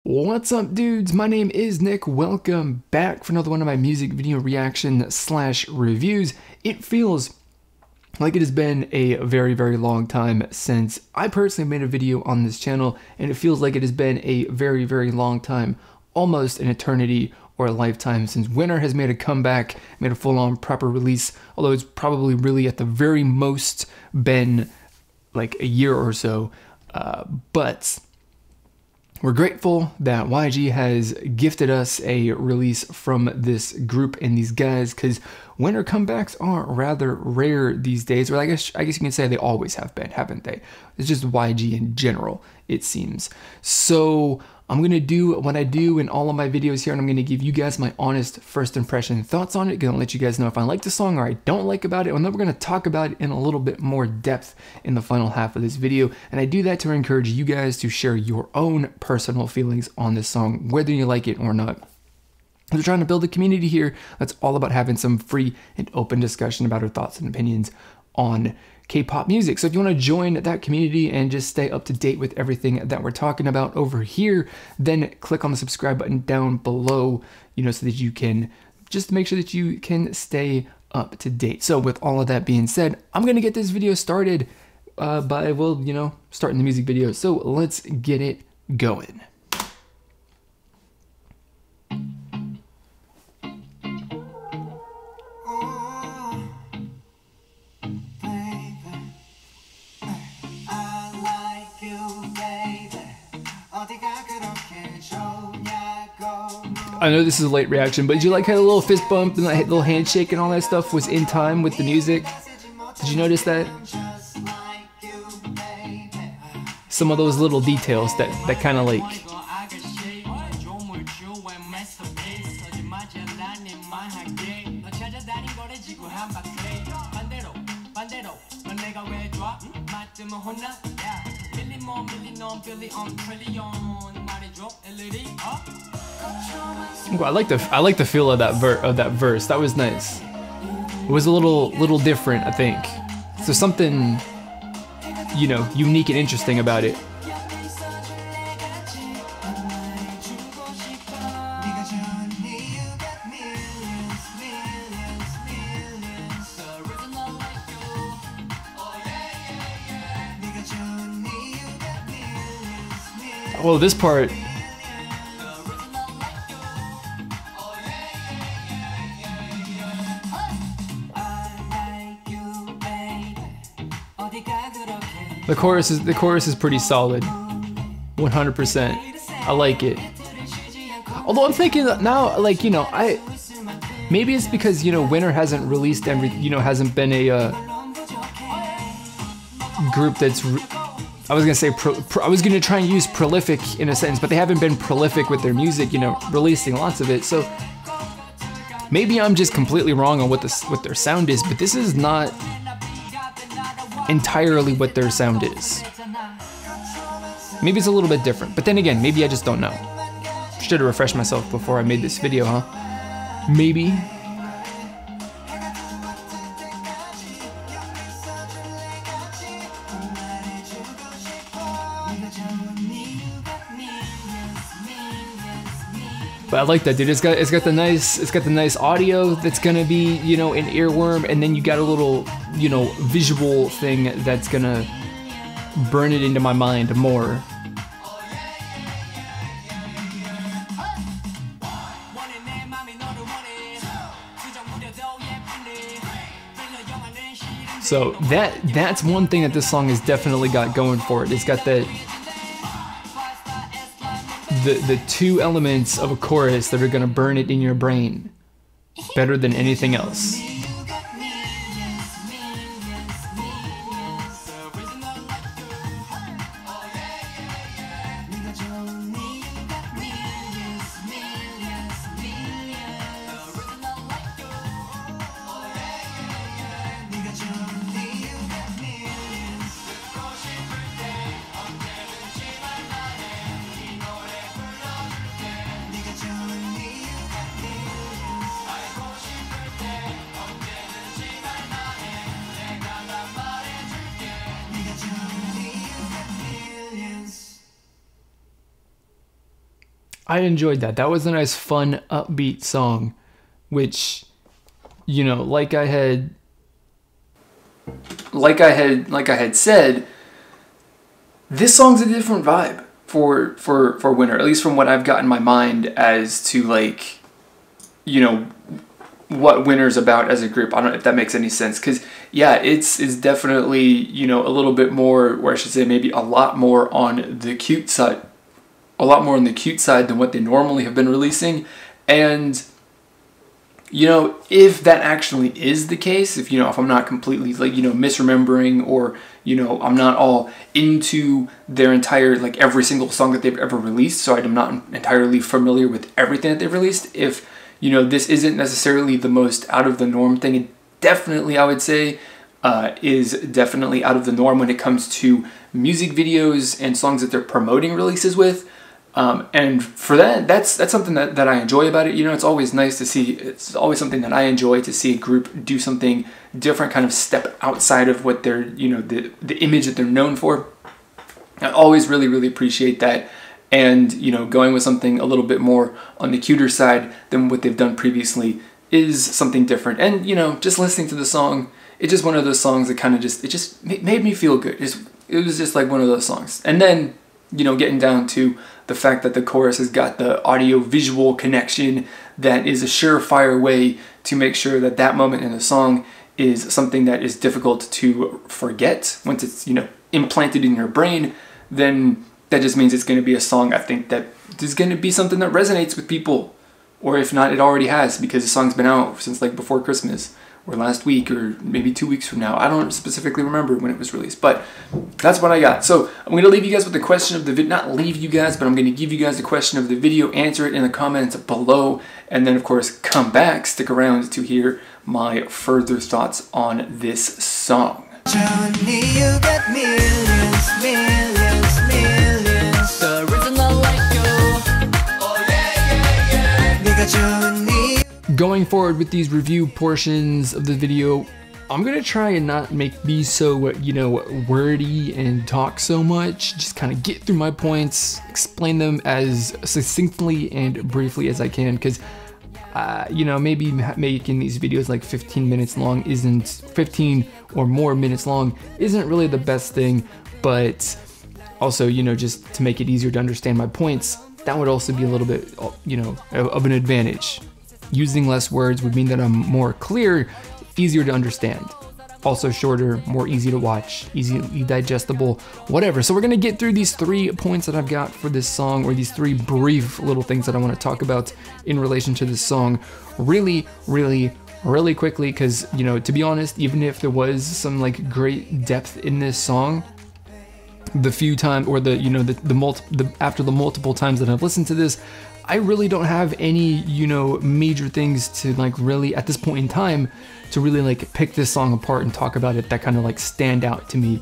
What's up, dudes? My name is Nick. Welcome back for another one of my music video reaction / reviews. It feels like it has been a very long time since I personally made a video on this channel, and it feels like it has been a very long time, almost an eternity or a lifetime, since Winner has made a comeback, made a full-on proper release, although it's probably really at the very most been like a year or so, but we're grateful that YG has gifted us a release from this group and these guys, because Winter comebacks are rather rare these days, or I guess you can say they always have been, haven't they? It's just YG in general, it seems. So I'm gonna do what I do in all of my videos here, and I'm gonna give you guys my honest first impression thoughts on it. Gonna let you guys know if I like the song or I don't like about it, and then we're gonna talk about it in a little bit more depth in the final half of this video. And I do that to encourage you guys to share your own personal feelings on this song, whether you like it or not. We're trying to build a community here that's all about having some free and open discussion about our thoughts and opinions on K-pop music. So if you want to join that community and just stay up to date with everything that we're talking about over here, then click on the subscribe button down below, so that you can just make sure that you can stay up to date. So with all of that being said, I'm going to get this video started by, starting the music video. So let's get it going. I know this is a late reaction, but did you like how the little fist bump and the little handshake and all that stuff was in time with the music? Did you notice that? Some of those little details that kind of like... Ooh, I like the feel of that verse. That was nice. It was a little different, I think. So something, unique and interesting about it. Well, this part. The chorus is pretty solid, 100%. I like it. Although I'm thinking now, maybe it's because Winner hasn't released hasn't been a group that's. I was gonna try and use prolific in a sentence, but they haven't been prolific with their music, releasing lots of it. So maybe I'm just completely wrong on what their sound is, but this is not entirely what their sound is. Maybe it's a little bit different, but then again, maybe I just don't know. Should have refreshed myself before I made this video, huh? Maybe. But I like that, dude. It's got the nice audio that's gonna be, an earworm, and then you got a little, visual thing that's gonna burn it into my mind more. So that's one thing that this song has definitely got going for it. It's got that the two elements of a chorus that are gonna burn it in your brain better than anything else. I enjoyed that. That was a nice, fun, upbeat song, which, you know, like I had said, this song's a different vibe for Winter, at least from what I've got in my mind as to, like, you know, what Winter's about as a group. I don't know if that makes any sense, because yeah, it's definitely, you know, a little bit more, or I should say maybe a lot more on the cute side, than what they normally have been releasing. And you know, if that actually is the case, if, you know, if I'm not completely, like, you know, misremembering, or, you know, I'm not all into their entire, like, every single song that they've ever released, so I'm not entirely familiar with everything that they've released, if, you know, this isn't necessarily the most out of the norm thing, it definitely, I would say, is definitely out of the norm when it comes to music videos and songs that they're promoting releases with. And for that, that's something that I enjoy about it. You know, it's always nice to see, it's always something that I enjoy to see a group do something different, kind of step outside of what they're, you know, the image that they're known for. I always really appreciate that. And, you know, going with something a little bit more on the cuter side than what they've done previously is something different. And, you know, just listening to the song, it's just one of those songs that kind of just, it just made me feel good. It was just like one of those songs. And then, you know, getting down to the fact that the chorus has got the audio-visual connection that is a surefire way to make sure that that moment in the song is something that is difficult to forget. Once it's, you know, implanted in your brain, then that just means it's going to be a song, I think, that is going to be something that resonates with people. Or if not, it already has, because the song's been out since, like, before Christmas, or last week, or maybe 2 weeks from now. I don't specifically remember when it was released, but that's what I got. So I'm going to leave you guys with the question of the video, not leave you guys, but I'm going to give you guys the question of the video, answer it in the comments below, and then of course come back, stick around to hear my further thoughts on this song. Johnny, you got millions, millions, millions. The reason I like you, oh yeah, 네가 Johnny. Going forward with these review portions of the video, I'm gonna try and not be so, you know, wordy and talk so much. Just kind of get through my points, explain them as succinctly and briefly as I can, because you know, maybe making these videos like 15 minutes long isn't, 15 or more minutes long isn't really the best thing, but also, you know, just to make it easier to understand my points, that would also be a little bit, you know, of an advantage. Using less words would mean that I'm more clear, easier to understand. Also shorter, more easy to watch, easily digestible, whatever. So we're gonna get through these 3 points that I've got for this song, or these 3 brief little things that I wanna talk about in relation to this song really quickly, because, you know, to be honest, even if there was some, like, great depth in this song, the few times, or the, you know, after the multiple times that I've listened to this, I really don't have any, you know, major things to, like, really, at this point in time, to really, like, pick this song apart and talk about it that kind of, like, stand out to me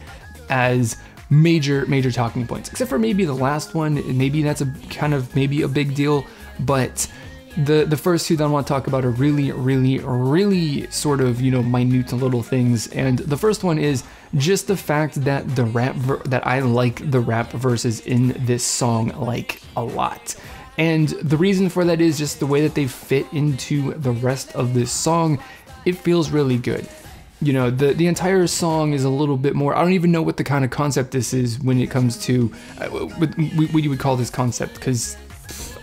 as major talking points. Except for maybe the last one, maybe that's a kind of, maybe a big deal, but the first 2 that I want to talk about are really sort of, you know, minute little things. And the first one is just the fact that that I like the rap verses in this song, like, a lot. And the reason for that is just the way that they fit into the rest of this song. It feels really good. You know, the entire song is a little bit more, I don't even know what the kind of concept this is when it comes to, what you would call this concept, because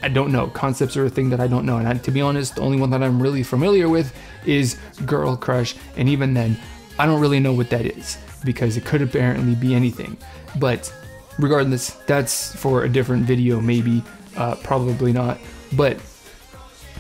I don't know. Concepts are a thing that I don't know. And to be honest, the only one that I'm really familiar with is Girl Crush. And even then, I don't really know what that is, because it could apparently be anything. But regardless, that's for a different video, maybe. Probably not, but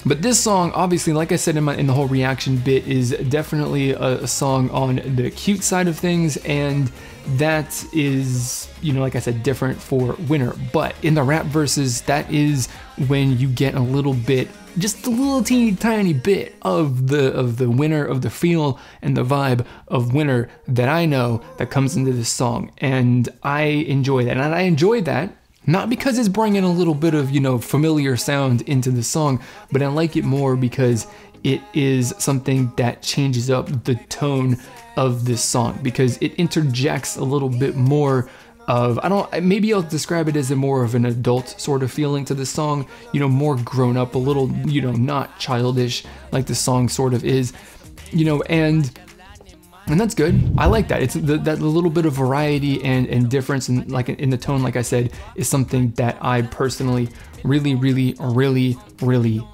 this song, obviously, like I said in the whole reaction bit, is definitely a song on the cute side of things, and that is, you know, like I said, different for Winter. But in the rap verses, that is when you get a little bit, just a little teeny tiny bit of the Winter, of the feel and the vibe of Winter that I know that comes into this song, and I enjoy that. And I enjoy that not because it's bringing a little bit of, you know, familiar sound into the song, but I like it more because it is something that changes up the tone of this song, because it interjects a little bit more of, maybe I'll describe it as a more of an adult sort of feeling to the song, you know, more grown up, a little, you know, not childish like the song sort of is, you know, and that's good. I like that. It's that little bit of variety and difference in the tone, like I said, is something that I personally really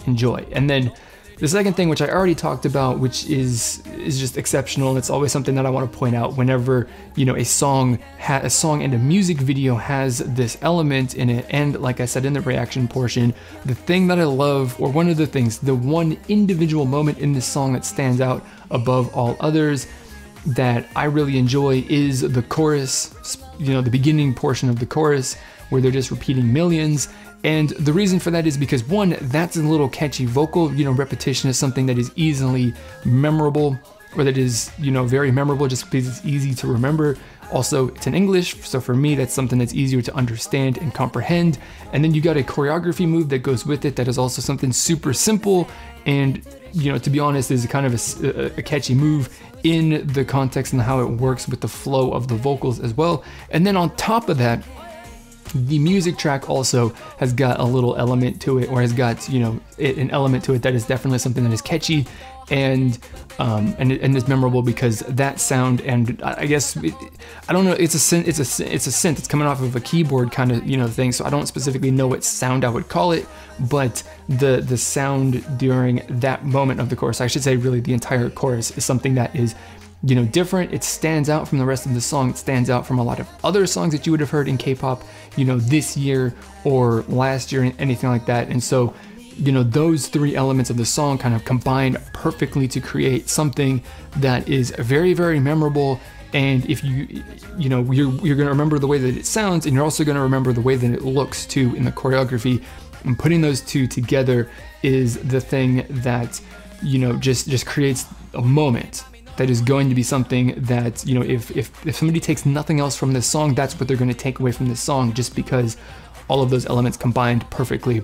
enjoy. And then the second thing, which I already talked about, which is just exceptional, and it's always something that I want to point out whenever, you know, a song and a music video has this element in it. And like I said in the reaction portion, the thing that I love, or one of the things, the one individual moment in this song that stands out above all others that I really enjoy is the chorus, you know, the beginning portion of the chorus where they're just repeating millions. And the reason for that is because, one, that's a little catchy vocal, you know, repetition is something that is easily memorable, or that is, you know, very memorable just because it's easy to remember. Also, it's in English, so for me, that's something that's easier to understand and comprehend. And then you got a choreography move that goes with it that is also something super simple and, you know, to be honest, is kind of a catchy move in the context and how it works with the flow of the vocals as well. And then on top of that, the music track also has got a little element to it, or has got, you know, an element to it that is definitely something that is catchy and is memorable, because that sound, and I guess I don't know, it's a synth. It's coming off of a keyboard kind of, you know, thing. So I don't specifically know what sound I would call it, but the sound during that moment of the chorus, I should say really the entire chorus, is something that is, you know, different. It stands out from the rest of the song. It stands out from a lot of other songs that you would have heard in K-pop, you know, this year or last year and anything like that. And so, you know, those three elements of the song kind of combine perfectly to create something that is very memorable. And if you know, you're going to remember the way that it sounds, and you're also going to remember the way that it looks too in the choreography. And putting those two together is the thing that, you know, just creates a moment that is going to be something that, you know, if somebody takes nothing else from this song, that's what they're going to take away from this song, just because all of those elements combined perfectly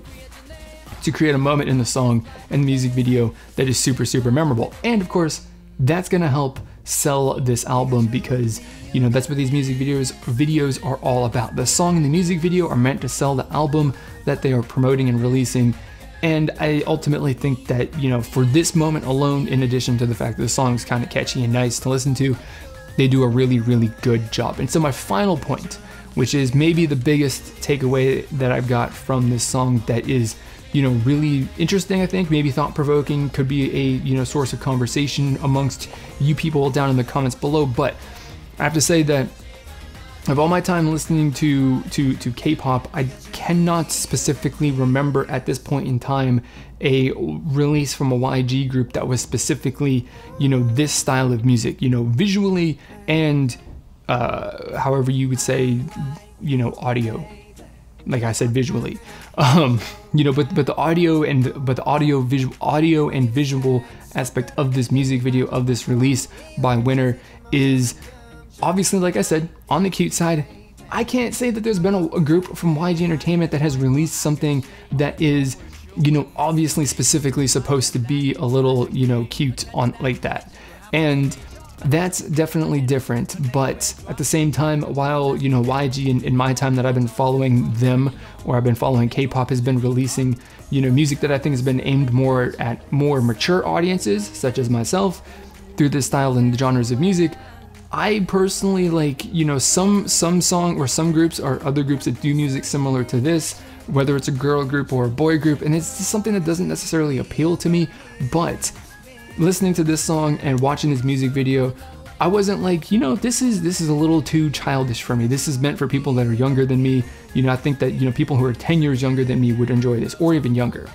to create a moment in the song and the music video that is super memorable. And of course, that's going to help sell this album, because, you know, that's what these music videos are all about. The song and the music video are meant to sell the album that they are promoting and releasing. And I ultimately think that, you know, for this moment alone, in addition to the fact that the song's kind of catchy and nice to listen to, they do a really good job. And so my final point, which is maybe the biggest takeaway that I've got from this song that is, you know, really interesting, I think, maybe thought-provoking, could be a, you know, source of conversation amongst you people down in the comments below. But I have to say that of all my time listening to K-pop, I cannot specifically remember at this point in time a release from a YG group that was specifically, you know, this style of music, you know, visually and however you would say, you know, audio. Like I said, visually, you know, but the audio and visual aspect of this music video, of this release by Winner, is obviously, like I said, on the cute side. I can't say that there's been a group from YG Entertainment that has released something that is, you know, obviously specifically supposed to be a little, you know, cute on like that. And that's definitely different. But at the same time, while, you know, YG in my time that I've been following them, or I've been following K-pop, has been releasing, you know, music that I think has been aimed more at more mature audiences, such as myself, through this style and the genres of music, I personally like, you know, some song or some groups or other groups that do music similar to this, whether it's a girl group or a boy group, and it's just something that doesn't necessarily appeal to me. But listening to this song and watching this music video, I wasn't like, you know, this is a little too childish for me. This is meant for people that are younger than me. You know, I think that, you know, people who are 10 years younger than me would enjoy this, or even younger.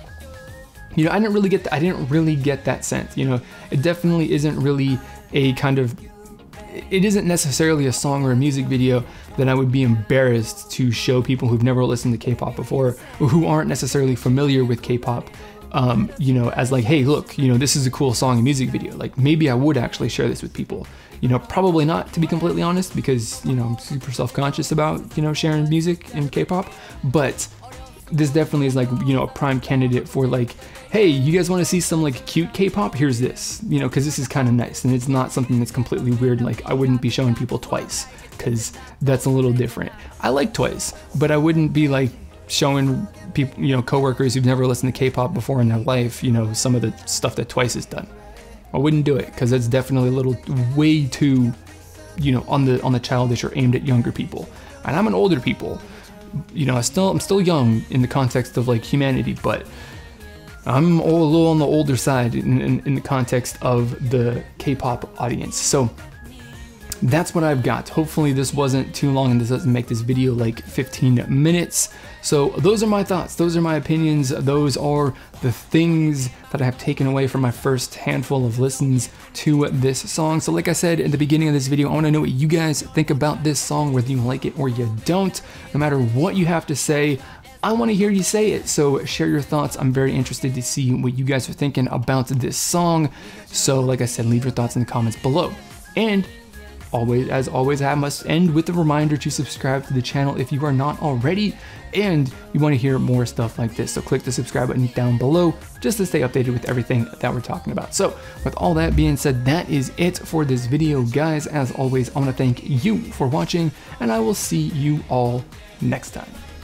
You know, I didn't really get that sense. You know, it definitely isn't really a kind of, it isn't necessarily a song or a music video that I would be embarrassed to show people who've never listened to K-pop before, or who aren't necessarily familiar with K-pop, you know, as like, hey, look, you know, this is a cool song and music video. Like, maybe I would actually share this with people. You know, probably not, to be completely honest, because, you know, I'm super self-conscious about, you know, sharing music and K-pop. But this definitely is like, you know, a prime candidate for like, hey, you guys want to see some like cute K-pop? Here's this, you know, because this is kind of nice and it's not something that's completely weird. Like I wouldn't be showing people Twice because that's a little different. I like Twice, but I wouldn't be like showing people, you know, coworkers who've never listened to K-pop before in their life, you know, some of the stuff that Twice has done. I wouldn't do it because that's definitely a little way too, you know, on the childish or aimed at younger people. And I'm an older people, you know, I'm still young in the context of like humanity, but I'm a little on the older side in the context of the K-pop audience. So that's what I've got. Hopefully this wasn't too long and this doesn't make this video like 15 minutes. So those are my thoughts, those are my opinions, those are the things that I have taken away from my first handful of listens to this song. So like I said in the beginning of this video, I want to know what you guys think about this song, whether you like it or you don't. No matter what you have to say, I want to hear you say it. So share your thoughts. I'm very interested to see what you guys are thinking about this song. So like I said, leave your thoughts in the comments below. And as always, I must end with a reminder to subscribe to the channel if you are not already and you want to hear more stuff like this. So click the subscribe button down below just to stay updated with everything that we're talking about. So with all that being said, that is it for this video, guys. As always, I want to thank you for watching and I will see you all next time.